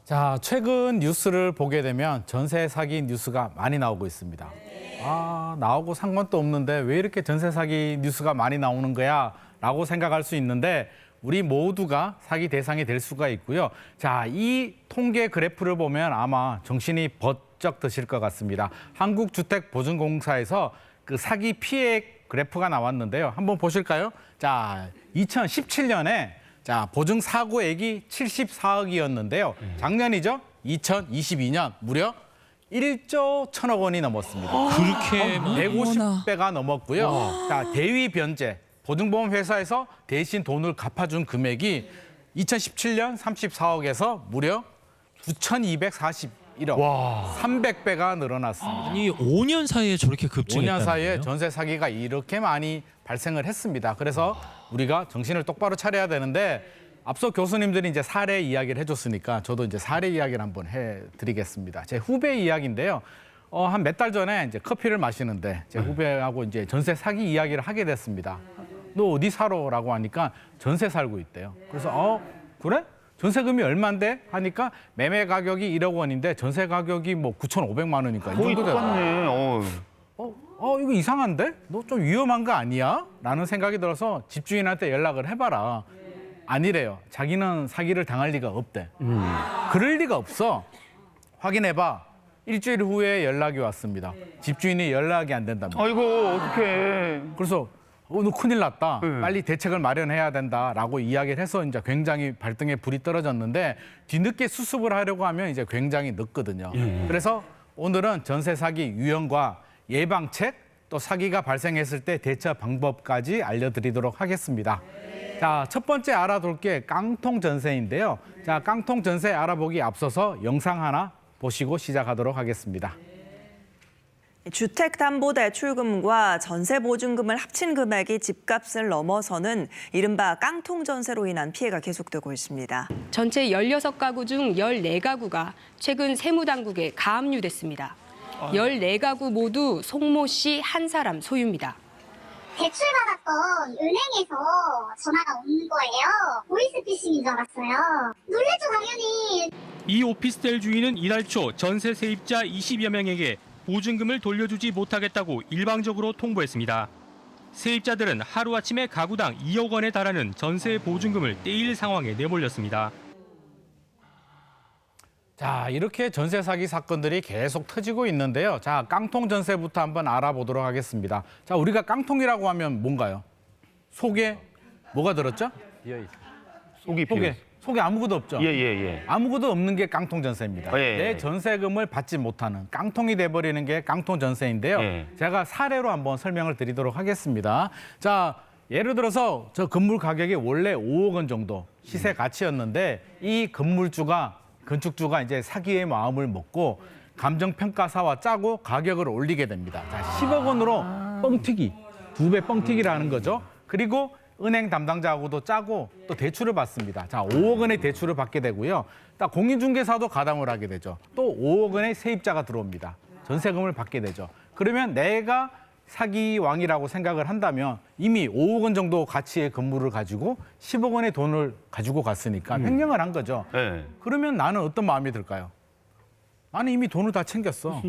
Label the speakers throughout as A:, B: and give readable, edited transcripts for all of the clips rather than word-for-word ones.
A: 자, 최근 뉴스를 보게 되면 전세 사기 뉴스가 많이 나오고 있습니다. 나오고 상관도 없는데 왜 이렇게 전세 사기 뉴스가 많이 나오는 거야? 라고 생각할 수 있는데 우리 모두가 사기 대상이 될 수가 있고요. 자, 이 통계 그래프를 보면 아마 정신이 번쩍 드실 것 같습니다. 한국주택보증공사에서 그 사기 피해 그래프가 나왔는데요. 한번 보실까요? 자, 2017년에 보증 사고액이 74억이었는데요. 작년이죠? 2022년 무려 1조 1천억 원이 넘었습니다.
B: 그렇게
A: 150배가 넘었고요. 자, 대위 변제, 보증보험 회사에서 대신 돈을 갚아준 금액이 2017년 34억에서 무려 9,241억, 300배가 늘어났습니다.
B: 아니 5년 사이에 저렇게 급증했다는
A: 5년 사이에
B: 거예요?
A: 전세 사기가 이렇게 많이 발생을 했습니다. 그래서 우리가 정신을 똑바로 차려야 되는데 앞서 교수님들이 이제 사례 이야기를 해줬으니까 저도 이제 사례 이야기를 한번 해드리겠습니다. 제 후배 이야기인데요. 한 몇 달 전에 이제 커피를 마시는데 제 후배하고 이제 전세 사기 이야기를 하게 됐습니다. 너 어디 살아라고 하니까 전세 살고 있대요. 그래서 그래? 전세금이 얼마인데? 하니까 매매 가격이 1억 원인데 전세 가격이 뭐 9,500만 원이니까 이
C: 거의
A: 정도 되잖아요.
C: 똑같네.
A: 이거 이상한데? 너 좀 위험한 거 아니야? 라는 생각이 들어서 집주인한테 연락을 해봐라. 아니래요. 자기는 사기를 당할 리가 없대. 그럴 리가 없어. 확인해봐. 일주일 후에 연락이 왔습니다. 집주인이 연락이 안 된답니다.
C: 아이고, 어떡해.
A: 그래서 너 큰일 났다. 빨리 대책을 마련해야 된다라고 이야기를 해서 이제 굉장히 발등에 불이 떨어졌는데 뒤늦게 수습을 하려고 하면 이제 굉장히 늦거든요. 그래서 오늘은 전세 사기 유형과 예방책 또 사기가 발생했을 때 대처 방법까지 알려드리도록 하겠습니다. 자, 첫 번째 알아둘 게 깡통 전세인데요. 자, 깡통 전세 알아보기 앞서서 영상 하나 보시고 시작하도록 하겠습니다.
D: 주택담보대출금과 전세보증금을 합친 금액이 집값을 넘어서는 이른바 깡통전세로 인한 피해가 계속되고 있습니다.
E: 전체 16가구 중 14가구가 최근 세무당국에 가압류됐습니다. 14가구 모두 송모 씨 한 사람 소유입니다.
F: 대출받았던 은행에서 전화가 오는 거예요. 보이스피싱인 줄 알았어요. 놀랬죠, 당연히.
G: 이 오피스텔 주인은 이달 초 전세 세입자 20여 명에게 보증금을 돌려주지 못하겠다고 일방적으로 통보했습니다. 세입자들은 하루아침에 가구당 2억 원에 달하는 전세 보증금을 떼일 상황에 내몰렸습니다.
A: 자, 이렇게 전세 사기 사건들이 계속 터지고 있는데요. 자, 깡통 전세부터 한번 알아보도록 하겠습니다. 자, 우리가 깡통이라고 하면 뭔가요? 속에 뭐가 들었죠?
C: 속이 비어.
A: 속에 아무것도 없죠?
C: 예.
A: 아무것도 없는 게 깡통 전세입니다.
C: 예.
A: 내 전세금을 받지 못하는 깡통이 돼버리는 게 깡통 전세인데요.
C: 예.
A: 제가 사례로 한번 설명을 드리도록 하겠습니다. 자, 예를 들어서 저 건물 가격이 원래 5억 원 정도 시세 가치였는데 이 건축주가 이제 사기의 마음을 먹고 감정평가사와 짜고 가격을 올리게 됩니다. 자, 10억 원으로 뻥튀기, 2배 뻥튀기라는 거죠. 그리고 은행 담당자하고도 짜고 또 대출을 받습니다. 자, 5억 원의 대출을 받게 되고요. 딱 공인중개사도 가담을 하게 되죠. 또 5억 원의 세입자가 들어옵니다. 전세금을 받게 되죠. 그러면 내가 사기왕이라고 생각을 한다면 이미 5억 원 정도 가치의 건물을 가지고 10억 원의 돈을 가지고 갔으니까 횡령을 한 거죠.
C: 네.
A: 그러면 나는 어떤 마음이 들까요? 나는 이미 돈을 다 챙겼어.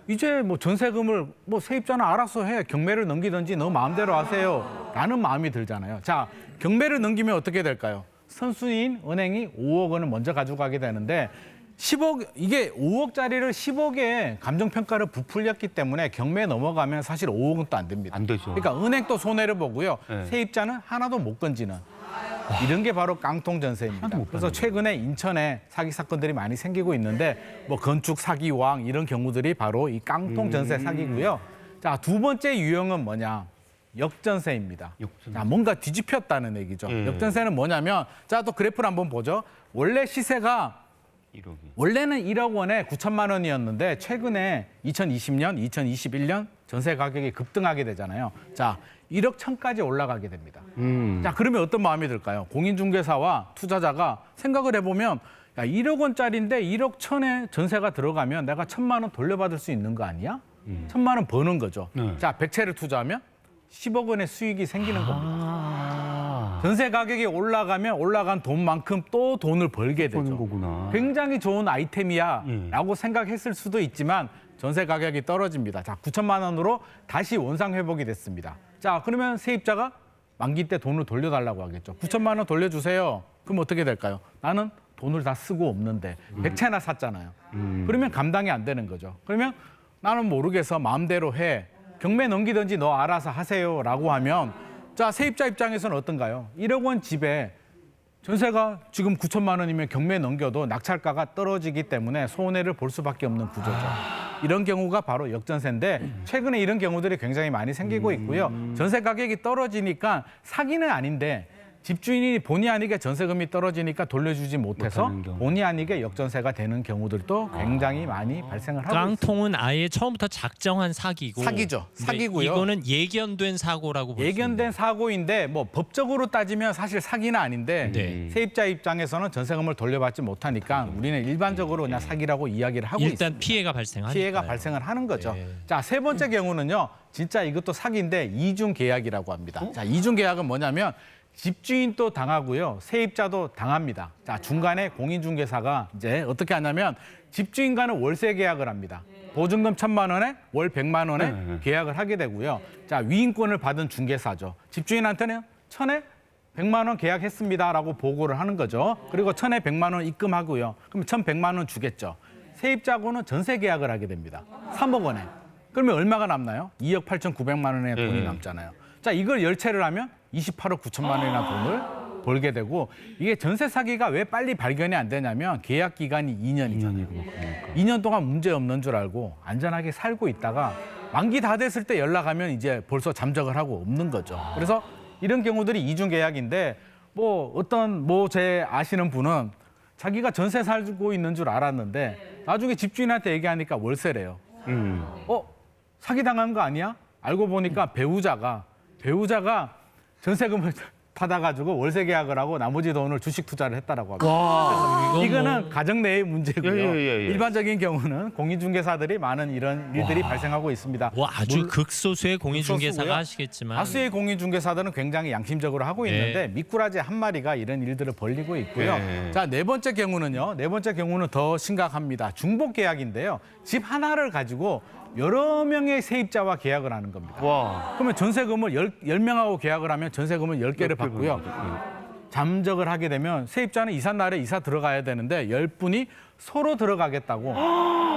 A: 이제 뭐 전세금을 뭐 세입자는 알아서 해. 경매를 넘기든지 너 마음대로 하세요. 라는 마음이 들잖아요. 자, 경매를 넘기면 어떻게 될까요? 선수인 은행이 5억 원을 먼저 가져가게 되는데 10억, 이게 5억짜리를 10억에 감정평가를 부풀렸기 때문에 경매에 넘어가면 사실 5억 원도 안 됩니다.
C: 안 되죠.
A: 그러니까 은행도 손해를 보고요.
C: 네.
A: 세입자는 하나도 못 건지는. 이런 게 바로 깡통 전세입니다. 그래서 최근에 인천에 사기 사건들이 많이 생기고 있는데 뭐 건축 사기 왕 이런 경우들이 바로 이 깡통 전세 사기고요. 자, 두 번째 유형은 뭐냐? 역전세입니다. 자, 뭔가 뒤집혔다는 얘기죠. 역전세는 뭐냐면 자, 또 그래프를 한번 보죠. 원래 시세가
C: 1억이.
A: 원래는 1억 원에 9천만 원이었는데 최근에 2020년, 2021년 전세 가격이 급등하게 되잖아요. 자, 1억 1천까지 올라가게 됩니다. 자, 그러면 어떤 마음이 들까요? 공인중개사와 투자자가 생각을 해보면 야, 1억 원짜리인데 1억 1천에 전세가 들어가면 내가 1천만 원 돌려받을 수 있는 거 아니야? 1천만 원 버는 거죠. 자, 100채를 투자하면 10억 원의 수익이 생기는 겁니다. 전세 가격이 올라가면 올라간 돈만큼 또 돈을 벌게
C: 버는
A: 되죠.
C: 거구나.
A: 굉장히 좋은 아이템이야라고 생각했을 수도 있지만 전세 가격이 떨어집니다. 자, 9천만 원으로 다시 원상 회복이 됐습니다. 자, 그러면 세입자가 만기 때 돈을 돌려달라고 하겠죠. 9천만 원 돌려주세요. 그럼 어떻게 될까요? 나는 돈을 다 쓰고 없는데 100채나 샀잖아요. 그러면 감당이 안 되는 거죠. 그러면 나는 모르겠어. 마음대로 해. 경매 넘기든지 너 알아서 하세요라고 하면 자, 세입자 입장에서는 어떤가요? 1억 원 집에 전세가 지금 9천만 원이면 경매 넘겨도 낙찰가가 떨어지기 때문에 손해를 볼 수밖에 없는 구조죠. 이런 경우가 바로 역전세인데 최근에 이런 경우들이 굉장히 많이 생기고 있고요. 전세 가격이 떨어지니까 사기는 아닌데 집주인이 본의 아니게 전세금이 떨어지니까 돌려주지 못해서
C: 못하는 경우.
A: 본의 아니게 역전세가 되는 경우들도 굉장히 많이 발생을 하고 있습니다.
B: 깡통은 아예 처음부터 작정한 사기고
A: 사기죠.
B: 근데
A: 사기고요.
B: 이거는 예견된 사고라고 볼 수 있는.
A: 예견된 사고인데 뭐 법적으로 따지면 사실 사기는 아닌데
B: 네.
A: 세입자 입장에서는 전세금을 돌려받지 못하니까 우리는 일반적으로 그냥 사기라고 이야기를 하고 있습니다.
B: 일단 피해가 발생하니까.
A: 피해가 발생을 하는 거죠.
B: 네.
A: 자, 세 번째 경우는요. 진짜 이것도 사기인데 이중 계약이라고 합니다. 자, 이중 계약은 뭐냐면 집주인도 당하고요. 세입자도 당합니다. 자, 중간에 공인중개사가 이제 어떻게 하냐면 집주인과는 월세 계약을 합니다. 보증금 1,000만 원에 월 100만 원에 계약을 하게 되고요. 자, 위임권을 받은 중개사죠. 집주인한테는 1,000에 100만 원 계약했습니다라고 보고를 하는 거죠. 그리고 1,000에 100만 원 입금하고요. 그럼 1,100만 원 주겠죠. 세입자하고는 전세 계약을 하게 됩니다. 3억 원에. 그러면 얼마가 남나요? 2억 8,900만 원의 돈이 남잖아요. 자, 이걸 열채를 하면 28억 9천만 원이나 돈을 벌게 되고 이게 전세 사기가 왜 빨리 발견이 안 되냐면 계약 기간이 2년이잖아요. 2년 동안 문제 없는 줄 알고 안전하게 살고 있다가 만기 다 됐을 때 연락하면 이제 벌써 잠적을 하고 없는 거죠. 그래서 이런 경우들이 이중 계약인데 뭐 어떤 제 아시는 분은 자기가 전세 살고 있는 줄 알았는데 나중에 집주인한테 얘기하니까 월세래요. 사기당한 거 아니야? 알고 보니까 배우자가 전세금을 받아가지고 월세 계약을 하고 나머지 돈을 주식 투자를 했다라고 합니다.
C: 와.
A: 이거는 가정 내의 문제고요.
C: 예.
A: 일반적인 경우는 공인중개사들이 많은 이런 일들이 발생하고 있습니다.
B: 뭐 아주 극소수의 공인중개사가
A: 극소수고요.
B: 하시겠지만
A: 다수의 공인중개사들은 굉장히 양심적으로 하고 있는데 미꾸라지 한 마리가 이런 일들을 벌리고 있고요.
C: 네.
A: 자, 네 번째 경우는요. 네 번째 경우는 더 심각합니다. 중복 계약인데요. 집 하나를 가지고 여러 명의 세입자와 계약을 하는 겁니다.
C: 와.
A: 그러면 전세금을 10명하고 계약을 하면 전세금을 10개를 받고요. 잠적을 하게 되면 세입자는 이삿 날에 이사 들어가야 되는데 10분이 서로 들어가겠다고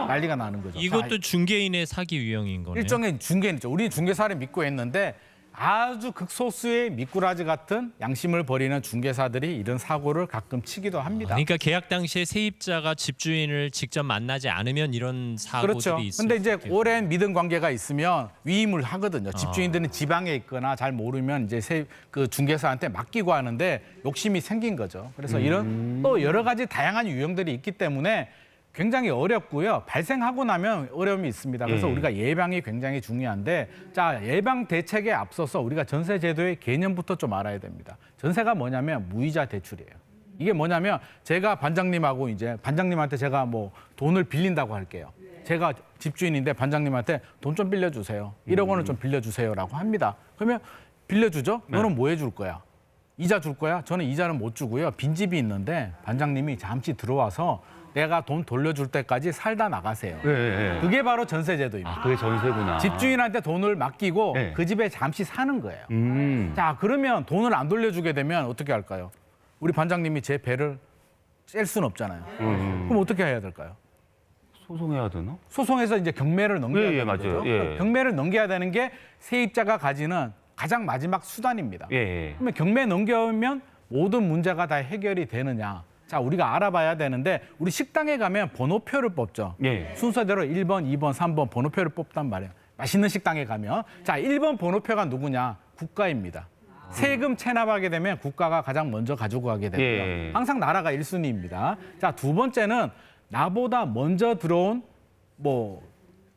A: 난리가 나는 거죠.
B: 이것도
A: 자,
B: 중개인의 사기 유형인 거네요.
A: 일종의 중개인이죠. 우리는 중개사를 믿고 했는데 아주 극소수의 미꾸라지 같은 양심을 버리는 중개사들이 이런 사고를 가끔 치기도 합니다.
B: 그러니까 계약 당시에 세입자가 집주인을 직접 만나지 않으면 이런 사고들이
A: 그렇죠.
B: 있을
A: 근데 이제
B: 수 있겠군요.
A: 오랜 믿음 관계가 있으면 위임을 하거든요. 집주인들은 지방에 있거나 잘 모르면 이제 그 중개사한테 맡기고 하는데 욕심이 생긴 거죠. 그래서 이런 또 여러 가지 다양한 유형들이 있기 때문에 굉장히 어렵고요. 발생하고 나면 어려움이 있습니다. 그래서 우리가 예방이 굉장히 중요한데 자, 예방 대책에 앞서서 우리가 전세 제도의 개념부터 좀 알아야 됩니다. 전세가 뭐냐면 무이자 대출이에요. 이게 뭐냐면 제가 반장님하고 이제 반장님한테 제가 뭐 돈을 빌린다고 할게요. 제가 집주인인데 반장님한테 돈 좀 빌려주세요. 1억 원을 좀 빌려주세요라고 합니다. 그러면 빌려주죠? 너는 뭐 해줄 거야? 이자 줄 거야? 저는 이자는 못 주고요. 빈집이 있는데 반장님이 잠시 들어와서 내가 돈 돌려줄 때까지 살다 나가세요.
C: 예.
A: 그게 바로 전세제도입니다.
C: 아, 그게 전세구나.
A: 집주인한테 돈을 맡기고
C: 네.
A: 그 집에 잠시 사는 거예요.
C: 자,
A: 자, 그러면 돈을 안 돌려주게 되면 어떻게 할까요? 우리 반장님이 제 배를 뗄 수는 없잖아요. 그럼 어떻게 해야 될까요?
C: 소송해야 되나?
A: 소송해서 이제 경매를 넘겨야
C: 예,
A: 되는
C: 맞아요.
A: 거죠.
C: 예.
A: 경매를 넘겨야 되는 게 세입자가 가지는 가장 마지막 수단입니다.
C: 예.
A: 그러면 경매 넘겨오면 모든 문제가 다 해결이 되느냐? 자, 우리가 알아봐야 되는데 우리 식당에 가면 번호표를 뽑죠.
C: 예.
A: 순서대로 1번, 2번, 3번 번호표를 뽑단 말이에요. 맛있는 식당에 가면. 자, 1번 번호표가 누구냐? 국가입니다. 세금 체납하게 되면 국가가 가장 먼저 가지고 가게 되고요.
C: 예.
A: 항상 나라가 1순위입니다. 자, 두 번째는 나보다 먼저 들어온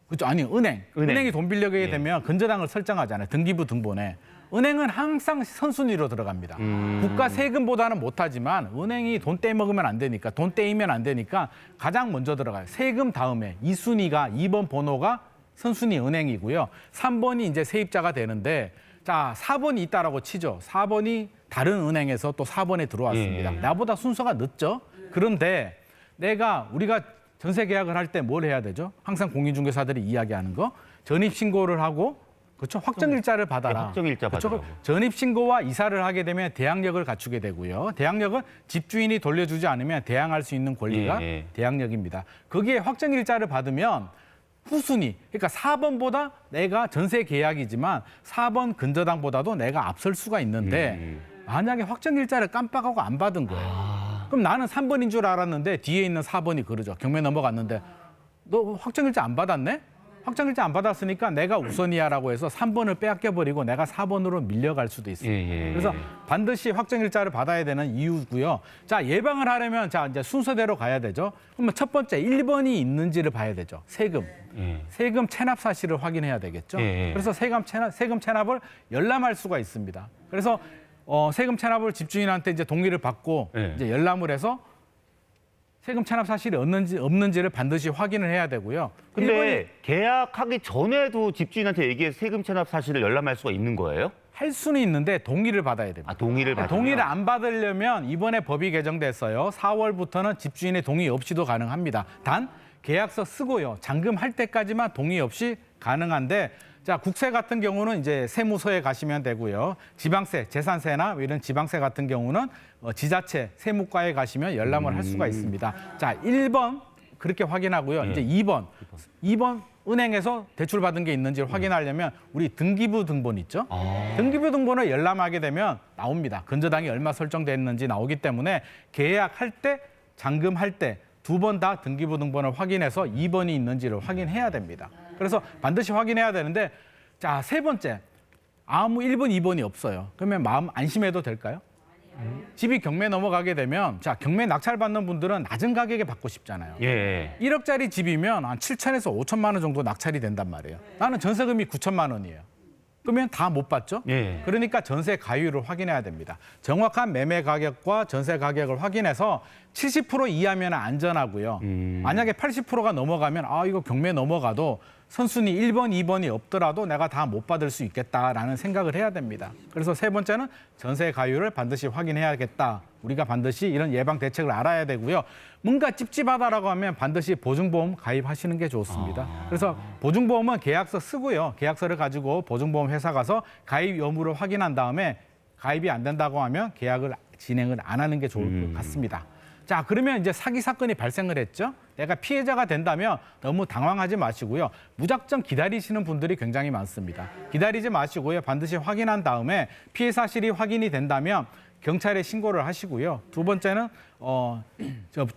A: 그렇죠. 아니, 은행. 은행이 돈 빌려가게 되면 근저당을 설정하잖아요. 등기부 등본에. 은행은 항상 선순위로 들어갑니다. 국가 세금보다는 못하지만 은행이 돈 떼먹으면 안 되니까, 돈 떼이면 안 되니까 가장 먼저 들어가요. 세금 다음에 2순위가 2번 번호가 선순위 은행이고요. 3번이 이제 세입자가 되는데 자, 4번이 있다라고 치죠. 4번이 다른 은행에서 또 4번에 들어왔습니다.
C: 예.
A: 나보다 순서가 늦죠. 그런데 우리가 전세 계약을 할 때 뭘 해야 되죠? 항상 공인중개사들이 이야기하는 거 전입 신고를 하고 그렇죠. 확정일자를 받아라.
C: 네, 확정일자
A: 그렇죠?
C: 받으라고.
A: 전입신고와 이사를 하게 되면 대항력을 갖추게 되고요. 대항력은 집주인이 돌려주지 않으면 대항할 수 있는 권리가
C: 예.
A: 대항력입니다. 거기에 확정일자를 받으면 후순위, 그러니까 4번보다 내가 전세 계약이지만 4번 근저당보다도 내가 앞설 수가 있는데 만약에 확정일자를 깜빡하고 안 받은 거예요. 그럼 나는 3번인 줄 알았는데 뒤에 있는 4번이 그러죠. 경매 넘어갔는데 너 확정일자 안 받았네? 확정일자 안 받았으니까 내가 우선이야라고 해서 3번을 빼앗겨버리고 내가 4번으로 밀려갈 수도 있습니다.
C: 예.
A: 그래서 반드시 확정일자를 받아야 되는 이유고요. 자, 예방을 하려면 이제 순서대로 가야 되죠. 그러면 첫 번째 1번이 있는지를 봐야 되죠. 세금.
C: 예.
A: 세금 체납 사실을 확인해야 되겠죠.
C: 예.
A: 그래서 세금 체납을 열람할 수가 있습니다. 그래서 세금 체납을 집주인한테 이제 동의를 받고
C: 예.
A: 이제 열람을 해서 세금 체납 사실이 없는지를 반드시 확인을 해야 되고요.
C: 근데 계약하기 전에도 집주인한테 얘기해서 세금 체납 사실을 열람할 수가 있는 거예요?
A: 할 수는 있는데 동의를 받아야 됩니다.
C: 아, 동의를 받으면?
A: 동의를 안 받으려면 이번에 법이 개정됐어요. 4월부터는 집주인의 동의 없이도 가능합니다. 단 계약서 쓰고요. 잔금할 때까지만 동의 없이 가능한데 자, 국세 같은 경우는 이제 세무서에 가시면 되고요. 지방세, 재산세나 이런 지방세 같은 경우는 지자체 세무과에 가시면 열람을 할 수가 있습니다. 자, 1번 그렇게 확인하고요.
C: 예.
A: 이제 2번 은행에서 대출 받은 게 있는지를 확인하려면 우리 등기부 등본 있죠? 등기부 등본을 열람하게 되면 나옵니다. 근저당이 얼마 설정됐는지 나오기 때문에 계약할 때, 잔금할 때 두 번 다 등기부 등본을 확인해서 2번이 있는지를 확인해야 됩니다. 그래서 반드시 확인해야 되는데 자, 세 번째. 아무 1번, 2번이 없어요. 그러면 마음 안심해도 될까요? 집이 경매 넘어가게 되면 자, 경매 낙찰받는 분들은 낮은 가격에 받고 싶잖아요.
C: 예.
A: 1억짜리 집이면 한 7천에서 5천만 원 정도 낙찰이 된단 말이에요. 나는 전세금이 9천만 원이에요. 그러면 다 못 받죠?
C: 예.
A: 그러니까 전세 가율을 확인해야 됩니다. 정확한 매매 가격과 전세 가격을 확인해서 70% 이하면 안전하고요. 만약에 80%가 넘어가면 이거 경매 넘어가도 선순위 1번, 2번이 없더라도 내가 다 못 받을 수 있겠다라는 생각을 해야 됩니다. 그래서 세 번째는 전세 가율을 반드시 확인해야겠다. 우리가 반드시 이런 예방 대책을 알아야 되고요. 뭔가 찝찝하다라고 하면 반드시 보증보험 가입하시는 게 좋습니다. 그래서 보증보험은 계약서 쓰고요. 계약서를 가지고 보증보험 회사 가서 가입 여부를 확인한 다음에 가입이 안 된다고 하면 계약을 진행을 안 하는 게 좋을 것 같습니다. 자, 그러면 이제 사기 사건이 발생을 했죠. 내가 피해자가 된다면 너무 당황하지 마시고요. 무작정 기다리시는 분들이 굉장히 많습니다. 기다리지 마시고요. 반드시 확인한 다음에 피해 사실이 확인이 된다면 경찰에 신고를 하시고요. 두 번째는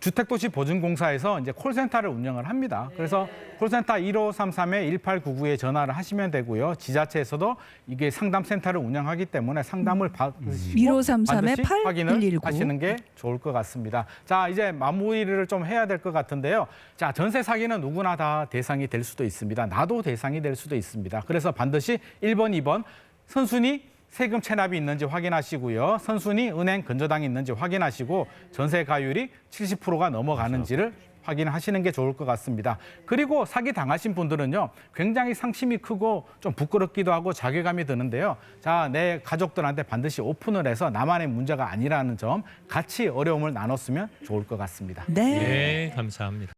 A: 주택도시보증공사에서 이제 콜센터를 운영을 합니다. 그래서 콜센터 1533-1899에 전화를 하시면 되고요. 지자체에서도 이게 상담센터를 운영하기 때문에 상담을 받으시고
H: 1533-8119
A: 반드시 확인을 하시는 게 좋을 것 같습니다. 자, 이제 마무리를 좀 해야 될 것 같은데요. 자, 전세 사기는 누구나 다 대상이 될 수도 있습니다. 나도 대상이 될 수도 있습니다. 그래서 반드시 1번, 2번 선순위 세금 체납이 있는지 확인하시고요. 선순위 은행 근저당이 있는지 확인하시고 전세 가율이 70%가 넘어가는지를 확인하시는 게 좋을 것 같습니다. 그리고 사기 당하신 분들은요. 굉장히 상심이 크고 좀 부끄럽기도 하고 자괴감이 드는데요. 자, 내 가족들한테 반드시 오픈을 해서 나만의 문제가 아니라는 점 같이 어려움을 나눴으면 좋을 것 같습니다.
H: 네.
B: 네, 감사합니다.